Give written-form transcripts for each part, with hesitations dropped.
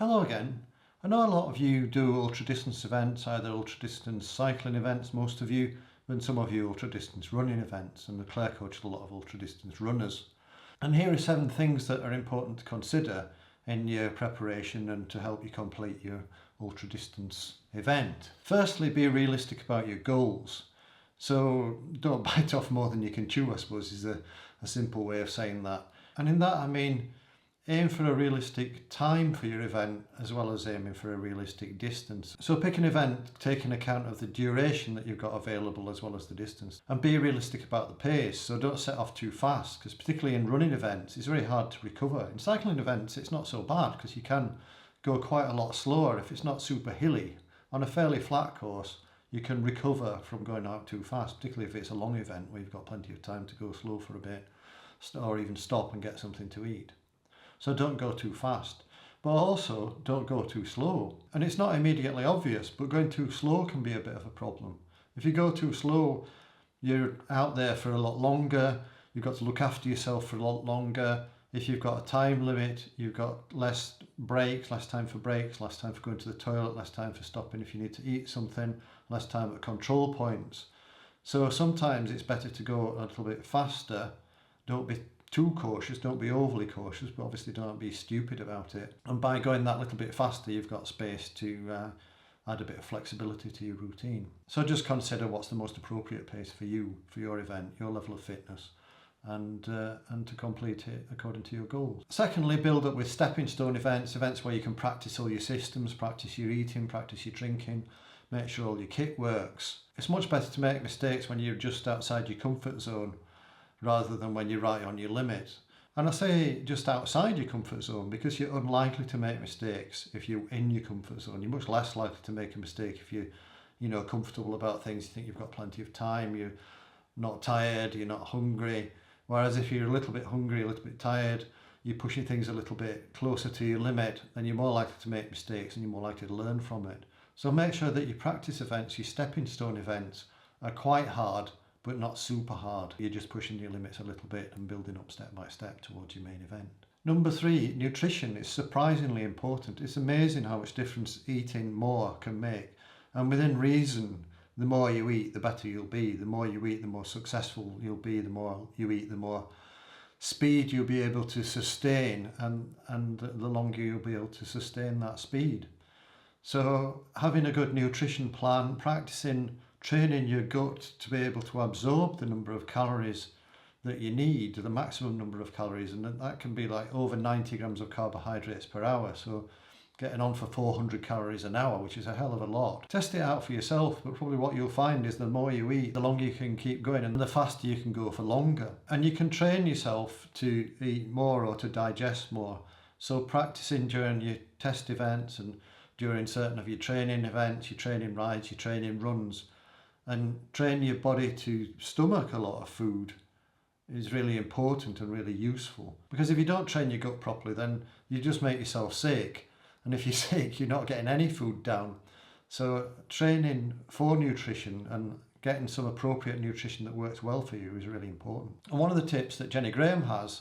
Hello again. I know a lot of you do ultra distance events, either ultra distance cycling events, most of you, and some of you ultra distance running events, and Claire coaches a lot of ultra distance runners. And here are 7 things that are important to consider in your preparation and to help you complete your ultra distance event. Firstly, be realistic about your goals. So don't bite off more than you can chew, I suppose, is a simple way of saying that. And in that I mean aim for a realistic time for your event as well as aiming for a realistic distance. So pick an event taking account of the duration that you've got available as well as the distance, and be realistic about the pace. So don't set off too fast, because particularly in running events it's very hard to recover. In cycling events it's not so bad because you can go quite a lot slower if it's not super hilly. On a fairly flat course you can recover from going out too fast, particularly if it's a long event where you've got plenty of time to go slow for a bit or even stop and get something to eat. So don't go too fast, but also don't go too slow. And it's not immediately obvious, but going too slow can be a bit of a problem. If you go too slow, you're out there for a lot longer, you've got to look after yourself for a lot longer. If you've got a time limit, you've got less breaks, less time for breaks, less time for going to the toilet, less time for stopping if you need to eat something, less time at control points. So sometimes it's better to go a little bit faster. Don't be too cautious, don't be overly cautious, but obviously don't be stupid about it. And by going that little bit faster, you've got space to add a bit of flexibility to your routine. So just consider what's the most appropriate pace for you, for your event, your level of fitness, and to complete it according to your goals. Secondly, build up with stepping stone events where you can practice all your systems, practice your eating, practice your drinking, make sure all your kit works. It's much better to make mistakes when you're just outside your comfort zone rather than when you're right on your limit. And I say just outside your comfort zone because you're unlikely to make mistakes if you're in your comfort zone. You're much less likely to make a mistake if you're comfortable about things, you think you've got plenty of time, you're not tired, you're not hungry. Whereas if you're a little bit hungry, a little bit tired, you're pushing things a little bit closer to your limit, then you're more likely to make mistakes and you're more likely to learn from it. So make sure that your practice events, your stepping stone events, are quite hard but not super hard. You're just pushing your limits a little bit and building up step by step towards your main event. Number 3, nutrition is surprisingly important. It's amazing how much difference eating more can make. And within reason, the more you eat, the better you'll be. The more you eat, the more successful you'll be. The more you eat, the more speed you'll be able to sustain, and the longer you'll be able to sustain that speed. So having a good nutrition plan, practicing training your gut to be able to absorb the number of calories that you need, the maximum number of calories, and that can be like over 90 grams of carbohydrates per hour. So getting on for 400 calories an hour, which is a hell of a lot. Test it out for yourself, but probably what you'll find is the more you eat, the longer you can keep going and the faster you can go for longer. And you can train yourself to eat more or to digest more. So practicing during your test events and during certain of your training events, your training rides, your training runs, and train your body to stomach a lot of food is really important and really useful. Because if you don't train your gut properly, then you just make yourself sick. And if you're sick, you're not getting any food down. So training for nutrition and getting some appropriate nutrition that works well for you is really important. And one of the tips that Jenny Graham has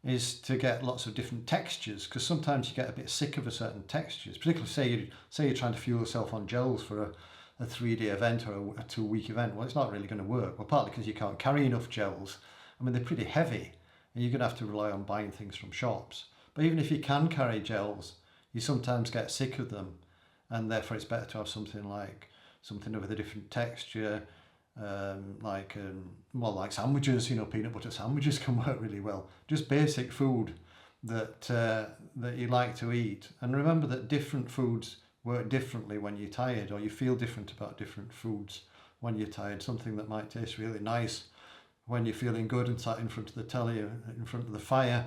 is to get lots of different textures, because sometimes you get a bit sick of a certain textures, particularly say you're trying to fuel yourself on gels for a 3-day event or a 2-week event. Well, it's not really going to work. Well, partly because you can't carry enough gels. I mean, they're pretty heavy and you're going to have to rely on buying things from shops. But even if you can carry gels, you sometimes get sick of them, and therefore it's better to have something with a different texture, like sandwiches. Peanut butter sandwiches can work really well. Just basic food that you like to eat. And remember that different foods work differently when you're tired, or you feel different about different foods when you're tired. Something that might taste really nice when you're feeling good and sat in front of the telly, in front of the fire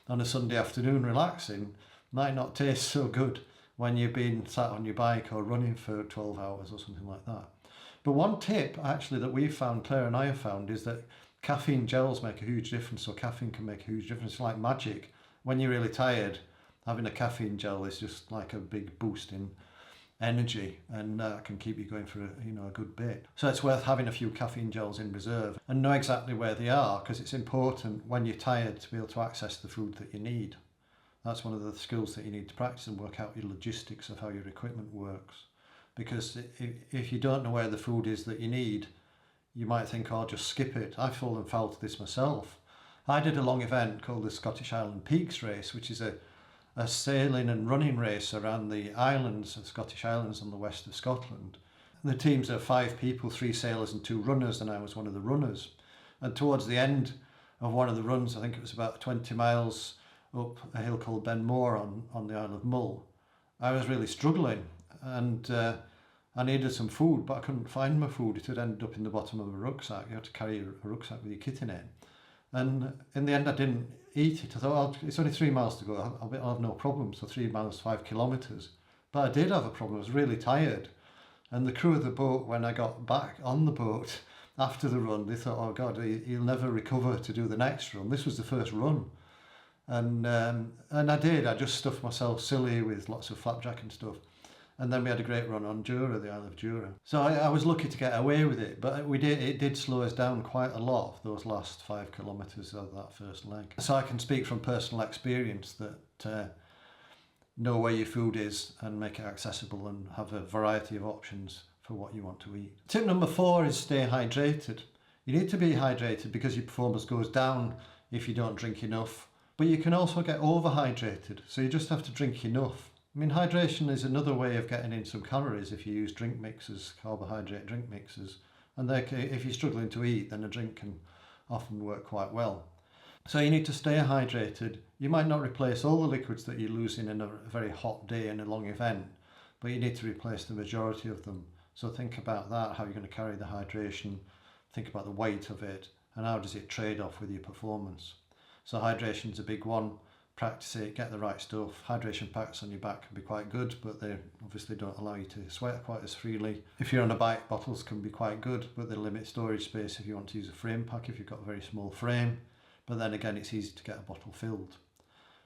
on a Sunday afternoon relaxing, might not taste so good when you've been sat on your bike or running for 12 hours or something like that. But one tip actually that we've found, Claire and I have found, is that caffeine gels make a huge difference. So caffeine can make a huge difference. It's like magic. When you're really tired, having a caffeine gel is just like a big boost in energy, and can keep you going for a good bit. So it's worth having a few caffeine gels in reserve and know exactly where they are, because it's important when you're tired to be able to access the food that you need. That's one of the skills that you need to practice and work out your logistics of how your equipment works. Because if you don't know where the food is that you need, you might think, oh, just skip it. I've fallen foul to this myself. I did a long event called the Scottish Island Peaks Race, which is a sailing and running race around the islands, the Scottish Islands on the west of Scotland. The teams are 5 people, 3 sailors and 2 runners, and I was one of the runners. And towards the end of one of the runs, I think it was about 20 miles up a hill called Benmore on the Isle of Mull, I was really struggling, and I needed some food, but I couldn't find my food. It had ended up in the bottom of a rucksack. You had to carry a rucksack with your kit in it. And in the end, I didn't eat it. I thought, oh, it's only 3 miles to go. I'll have no problem. So 3 miles, 5 kilometres. But I did have a problem. I was really tired. And the crew of the boat, when I got back on the boat after the run, they thought, oh God, he'll never recover to do the next run. This was the first run. And I did. I just stuffed myself silly with lots of flapjack and stuff. And then we had a great run on Jura, the Isle of Jura. So I was lucky to get away with it, but it did slow us down quite a lot, those last 5 kilometres of that first leg. So I can speak from personal experience that know where your food is and make it accessible and have a variety of options for what you want to eat. Tip number 4 is stay hydrated. You need to be hydrated because your performance goes down if you don't drink enough, but you can also get overhydrated, so you just have to drink enough. I mean, hydration is another way of getting in some calories if you use drink mixes, carbohydrate drink mixes. And if you're struggling to eat, then a drink can often work quite well. So you need to stay hydrated. You might not replace all the liquids that you're losing in a very hot day and a long event, but you need to replace the majority of them. So think about that, how you're going to carry the hydration, think about the weight of it, and how does it trade off with your performance. So hydration's a big one. Practice it, get the right stuff. Hydration packs on your back can be quite good, but they obviously don't allow you to sweat quite as freely. If you're on a bike, bottles can be quite good, but they limit storage space if you want to use a frame pack, if you've got a very small frame. But then again, it's easy to get a bottle filled.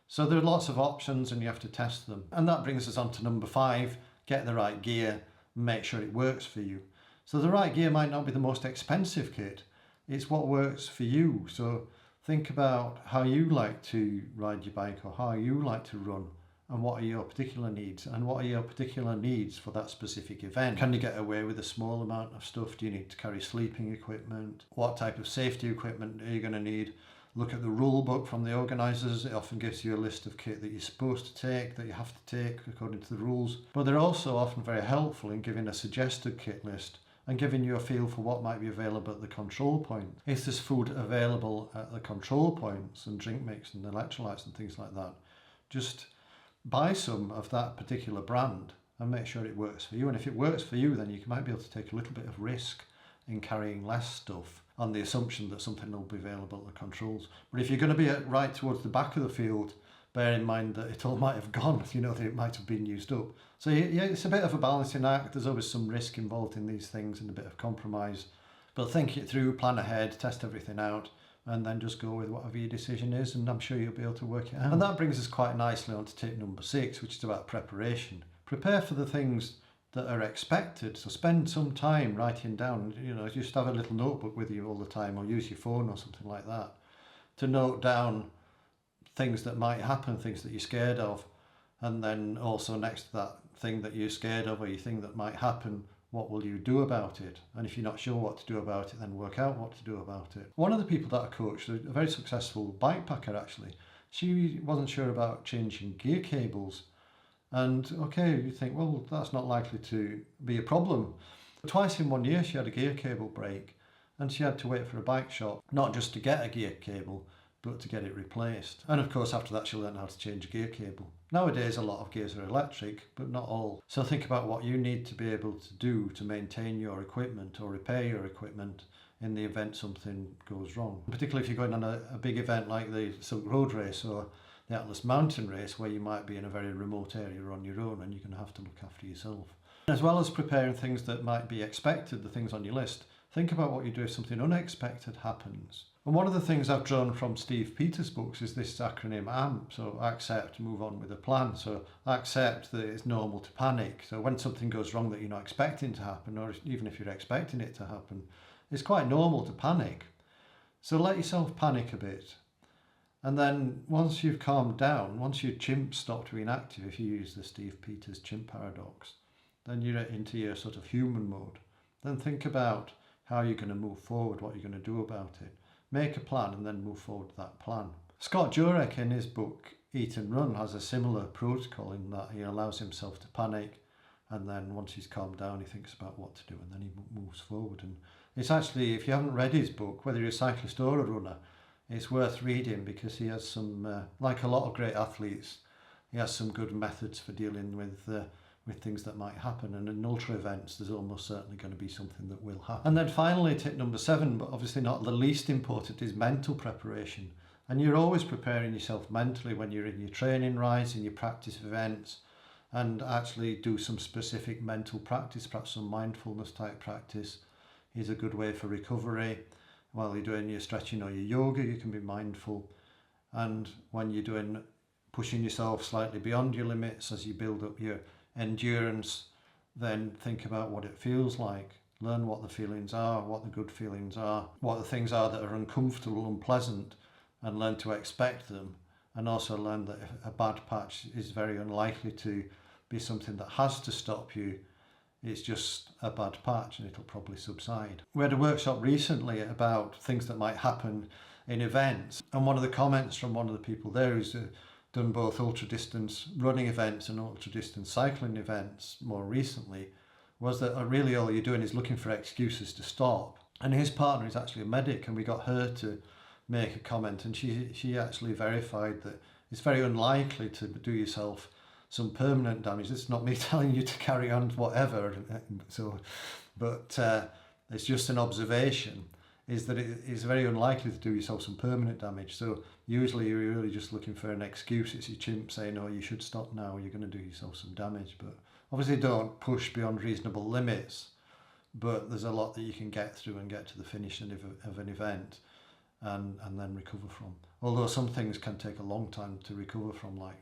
So there are lots of options and you have to test them. And that brings us on to number 5, get the right gear, make sure it works for you. So the right gear might not be the most expensive kit, it's what works for you. So think about how you like to ride your bike or how you like to run, and what are your particular needs, and what are your particular needs for that specific event. Can you get away with a small amount of stuff? Do you need to carry sleeping equipment? What type of safety equipment are you going to need? Look at the rule book from the organisers. It often gives you a list of kit that you're supposed to take, that you have to take according to the rules. But they're also often very helpful in giving a suggested kit list and giving you a feel for what might be available at the control point. Is this food available at the control points, and drink mix and electrolytes and things like that? Just buy some of that particular brand and make sure it works for you. And if it works for you, then you might be able to take a little bit of risk in carrying less stuff on the assumption that something will be available at the controls. But if you're going to be right towards the back of the field, bear in mind that it all might have gone, that it might have been used up. So yeah, it's a bit of a balancing act. There's always some risk involved in these things and a bit of compromise. But think it through, plan ahead, test everything out, and then just go with whatever your decision is, and I'm sure you'll be able to work it out. And that brings us quite nicely on to tip number 6, which is about preparation. Prepare for the things that are expected. So spend some time writing down, just have a little notebook with you all the time, or use your phone or something like that to note down things that might happen, things that you're scared of, and then also next to that thing that you're scared of or you think that might happen, what will you do about it? And if you're not sure what to do about it, then work out what to do about it. One of the people that I coached, a very successful bike packer actually, she wasn't sure about changing gear cables. And okay, you think, well, that's not likely to be a problem. Twice in 1 year she had a gear cable break, and she had to wait for a bike shop, not just to get a gear cable, but to get it replaced. And of course after that she learned how to change a gear cable. Nowadays a lot of gears are electric, but not all. So think about what you need to be able to do to maintain your equipment or repair your equipment in the event something goes wrong. Particularly if you're going on a big event like the Silk Road Race or the Atlas Mountain Race, where you might be in a very remote area on your own and you're going to have to look after yourself. As well as preparing things that might be expected, the things on your list, think about what you do if something unexpected happens. And one of the things I've drawn from Steve Peters' books is this acronym AMP, so accept, move on with a plan. So accept that it's normal to panic. So when something goes wrong that you're not expecting to happen, or even if you're expecting it to happen, it's quite normal to panic. So let yourself panic a bit And then once you've calmed down, once your chimp stopped being active, if you use the Steve Peters chimp paradox, then you're into your sort of human mode. Then think about how you're going to move forward, what you're going to do about it. Make a plan and then move forward with that plan. Scott Jurek in his book Eat and Run has a similar protocol in that he allows himself to panic, and then once he's calmed down he thinks about what to do, and then he moves forward. And it's actually, if you haven't read his book, whether you're a cyclist or a runner, it's worth reading, because he has some, like a lot of great athletes, he has some good methods for dealing with things that might happen. And in ultra events, there's almost certainly going to be something that will happen. And then finally, tip number 7, but obviously not the least important, is mental preparation. And you're always preparing yourself mentally when you're in your training rides, in your practice events, and actually do some specific mental practice, perhaps some mindfulness type practice is a good way for recovery. While you're doing your stretching or your yoga, you can be mindful. And when you're pushing yourself slightly beyond your limits as you build up your endurance, then think about what it feels like. Learn what the feelings are, what the good feelings are, what the things are that are uncomfortable, unpleasant, and learn to expect them. And also learn that a bad patch is very unlikely to be something that has to stop you. It's just a bad patch and it'll probably subside. We had a workshop recently about things that might happen in events, and one of the comments from one of the people there who's done both ultra distance running events and ultra distance cycling events more recently was that really all you're doing is looking for excuses to stop. And his partner is actually a medic, and we got her to make a comment, and she actually verified that it's very unlikely to do yourself some permanent damage. It's not me telling you to carry on whatever, but it's just an observation, is that it is very unlikely to do yourself some permanent damage. So usually you're really just looking for an excuse. It's your chimp saying, oh, you should stop now, you're going to do yourself some damage. But obviously don't push beyond reasonable limits, but there's a lot that you can get through and get to the finish of an event and then recover from. Although some things can take a long time to recover from, like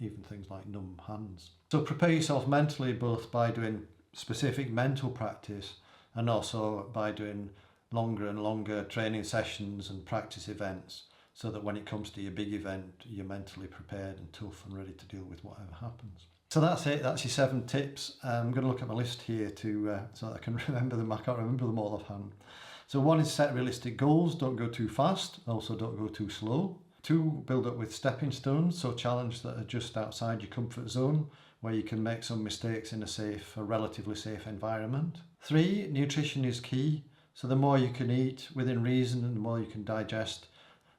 even things like numb hands. So prepare yourself mentally, both by doing specific mental practice and also by doing longer and longer training sessions and practice events, so that when it comes to your big event, you're mentally prepared and tough and ready to deal with whatever happens. So that's it, that's your 7 tips. I'm going to look at my list here so that I can remember them. I can't remember them all offhand. So 1 is set realistic goals, don't go too fast, also don't go too slow. 2, build up with stepping stones, so challenges that are just outside your comfort zone, where you can make some mistakes in a relatively safe environment. 3, nutrition is key, so the more you can eat within reason and the more you can digest,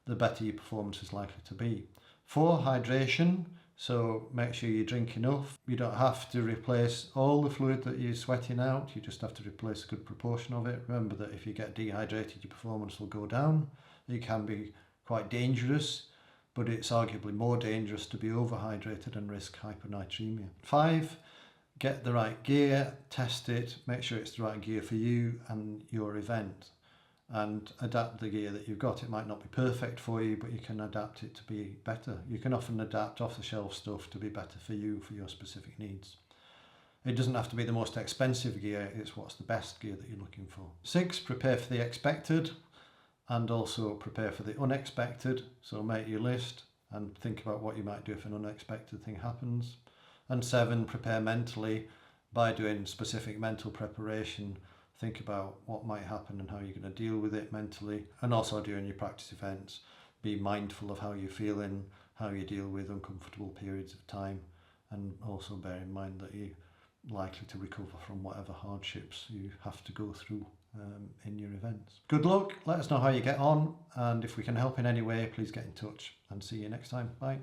the better your performance is likely to be. 4, hydration. So make sure you drink enough. You don't have to replace all the fluid that you're sweating out. You just have to replace a good proportion of it. Remember that if you get dehydrated, your performance will go down. It can be quite dangerous, but it's arguably more dangerous to be overhydrated and risk hyponatremia. 5, get the right gear, test it, make sure it's the right gear for you and your event, and adapt the gear that you've got. It might not be perfect for you, but you can adapt it to be better. You can often adapt off-the-shelf stuff to be better for you, for your specific needs. It doesn't have to be the most expensive gear, it's what's the best gear that you're looking for. 6, prepare for the expected and also prepare for the unexpected. So make your list and think about what you might do if an unexpected thing happens. And 7, prepare mentally by doing specific mental preparation. Think about what might happen and how you're going to deal with it mentally. And also during your practice events, be mindful of how you're feeling, how you deal with uncomfortable periods of time, and also bear in mind that you're likely to recover from whatever hardships you have to go through in your events. Good luck, let us know how you get on, and if we can help in any way, please get in touch, and see you next time. Bye.